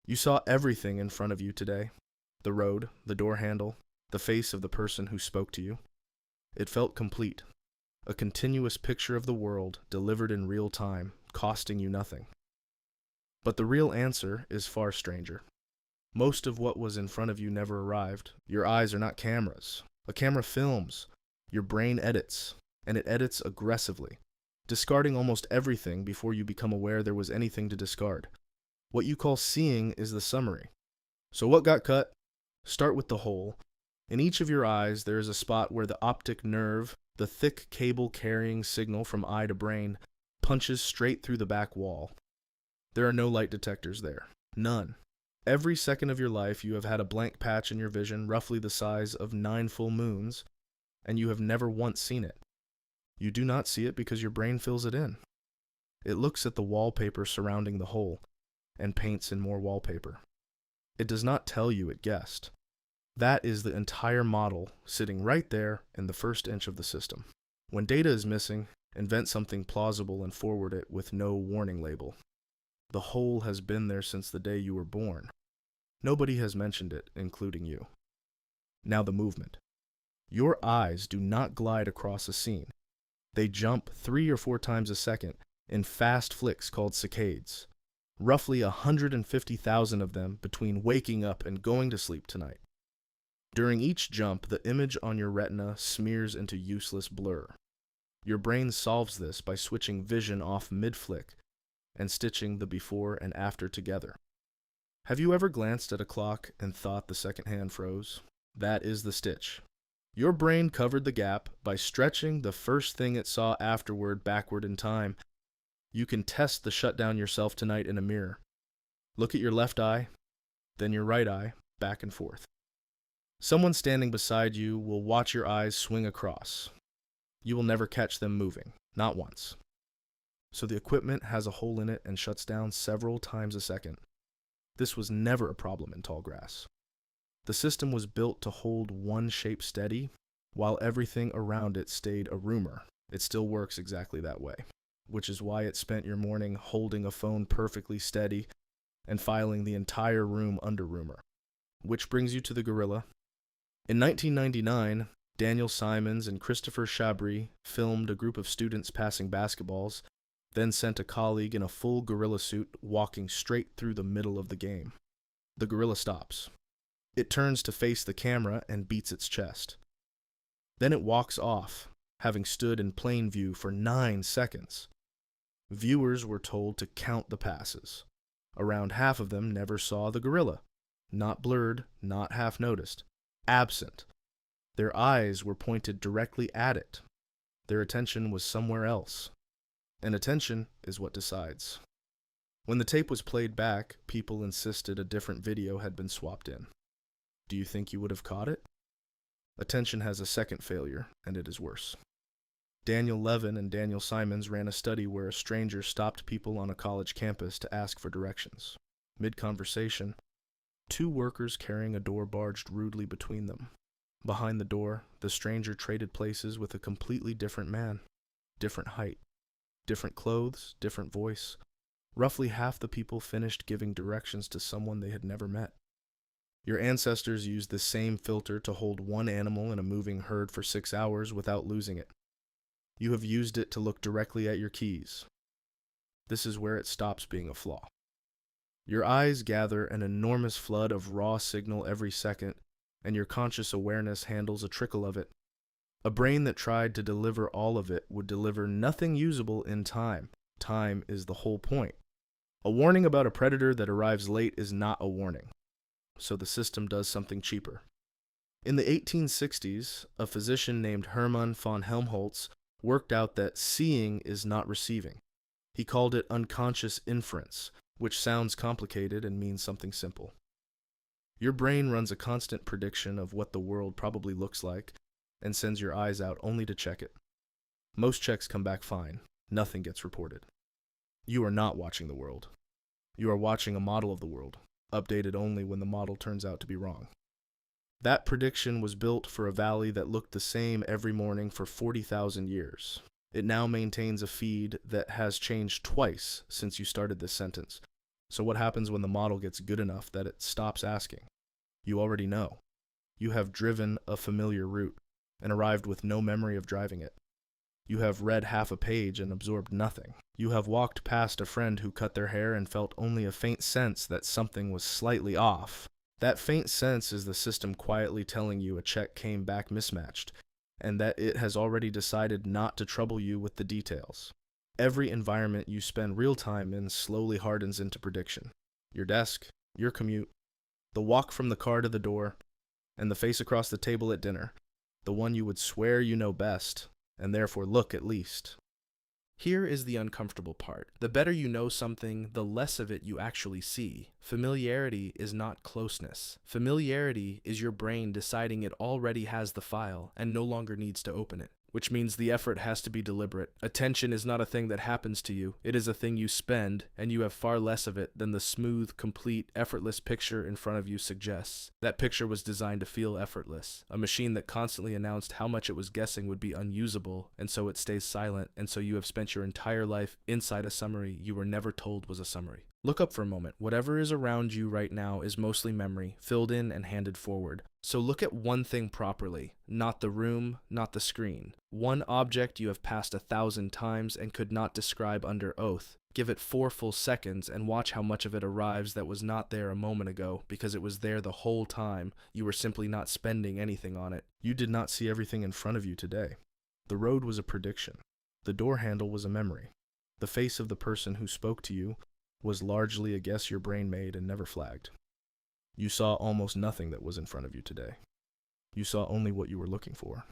You saw everything in front of you today: the road, the door handle, the face of the person who spoke to you. It felt complete, a continuous picture of the world delivered in real time, costing you nothing. But the real answer is far stranger. Most of what was in front of you never arrived. Your eyes are not cameras. A camera films. Your brain edits, and it edits aggressively, discarding almost everything before you become aware there was anything to discard. What you call seeing is the summary. So what got cut? Start with the whole. In each of your eyes, there is a spot where the optic nerve, the thick cable carrying signal from eye to brain, punches straight through the back wall. There are no light detectors there. None. Every second of your life, you have had a blank patch in your vision roughly the size of 9 full moons, and you have never once seen it. You do not see it because your brain fills it in. It looks at the wallpaper surrounding the hole and paints in more wallpaper. It does not tell you it guessed. That is the entire model sitting right there in the first inch of the system. When data is missing, invent something plausible and forward it with no warning label. The hole has been there since the day you were born. Nobody has mentioned it, including you. Now the movement. Your eyes do not glide across a scene. They jump 3 or 4 times a second in fast flicks called saccades. Roughly 150,000 of them between waking up and going to sleep tonight. During each jump, the image on your retina smears into useless blur. Your brain solves this by switching vision off mid-flick and stitching the before and after together. Have you ever glanced at a clock and thought the second hand froze? That is the stitch. Your brain covered the gap by stretching the first thing it saw afterward backward in time. You can test the shutdown yourself tonight in a mirror. Look at your left eye, then your right eye, back and forth. Someone standing beside you will watch your eyes swing across. You will never catch them moving, not once. So the equipment has a hole in it and shuts down several times a second. This was never a problem in tall grass. The system was built to hold one shape steady, while everything around it stayed a rumor. It still works exactly that way, which is why it spent your morning holding a phone perfectly steady and filing the entire room under rumor. Which brings you to the gorilla. In 1999, Daniel Simons and Christopher Chabris filmed a group of students passing basketballs, then sent a colleague in a full gorilla suit walking straight through the middle of the game. The gorilla stops. It turns to face the camera and beats its chest. Then it walks off, having stood in plain view for 9 seconds. Viewers were told to count the passes. Around half of them never saw the gorilla. Not blurred, not half noticed. Absent. Their eyes were pointed directly at it. Their attention was somewhere else. And attention is what decides. When the tape was played back, people insisted a different video had been swapped in. Do you think you would have caught it? Attention has a second failure, and it is worse. Daniel Levin and Daniel Simons ran a study where a stranger stopped people on a college campus to ask for directions. Mid-conversation, 2 workers carrying a door barged rudely between them. Behind the door, the stranger traded places with a completely different man. Different height, different clothes, different voice. Roughly half the people finished giving directions to someone they had never met. Your ancestors used this same filter to hold one animal in a moving herd for 6 hours without losing it. You have used it to look directly at your keys. This is where it stops being a flaw. Your eyes gather an enormous flood of raw signal every second, and your conscious awareness handles a trickle of it. A brain that tried to deliver all of it would deliver nothing usable in time. Time is the whole point. A warning about a predator that arrives late is not a warning. So the system does something cheaper. In the 1860s, a physician named Hermann von Helmholtz worked out that seeing is not receiving. He called it unconscious inference, which sounds complicated and means something simple. Your brain runs a constant prediction of what the world probably looks like and sends your eyes out only to check it. Most checks come back fine. Nothing gets reported. You are not watching the world. You are watching a model of the world, updated only when the model turns out to be wrong. That prediction was built for a valley that looked the same every morning for 40,000 years. It now maintains a feed that has changed twice since you started this sentence. So what happens when the model gets good enough that it stops asking? You already know. You have driven a familiar route and arrived with no memory of driving it. You have read half a page and absorbed nothing. You have walked past a friend who cut their hair and felt only a faint sense that something was slightly off. That faint sense is the system quietly telling you a check came back mismatched, and that it has already decided not to trouble you with the details. Every environment you spend real time in slowly hardens into prediction. Your desk, your commute, the walk from the car to the door, and the face across the table at dinner, the one you would swear you know best, and therefore look at least. Here is the uncomfortable part. The better you know something, the less of it you actually see. Familiarity is not closeness. Familiarity is your brain deciding it already has the file and no longer needs to open it, which means the effort has to be deliberate. Attention is not a thing that happens to you. It is a thing you spend, and you have far less of it than the smooth, complete, effortless picture in front of you suggests. That picture was designed to feel effortless. A machine that constantly announced how much it was guessing would be unusable, and so it stays silent, and so you have spent your entire life inside a summary you were never told was a summary. Look up for a moment. Whatever is around you right now is mostly memory, filled in and handed forward. So look at one thing properly, not the room, not the screen. One object you have passed 1,000 times and could not describe under oath. Give it 4 full seconds and watch how much of it arrives that was not there a moment ago because it was there the whole time. You were simply not spending anything on it. You did not see everything in front of you today. The road was a prediction. The door handle was a memory. The face of the person who spoke to you was largely a guess your brain made and never flagged. You saw almost nothing that was in front of you today. You saw only what you were looking for.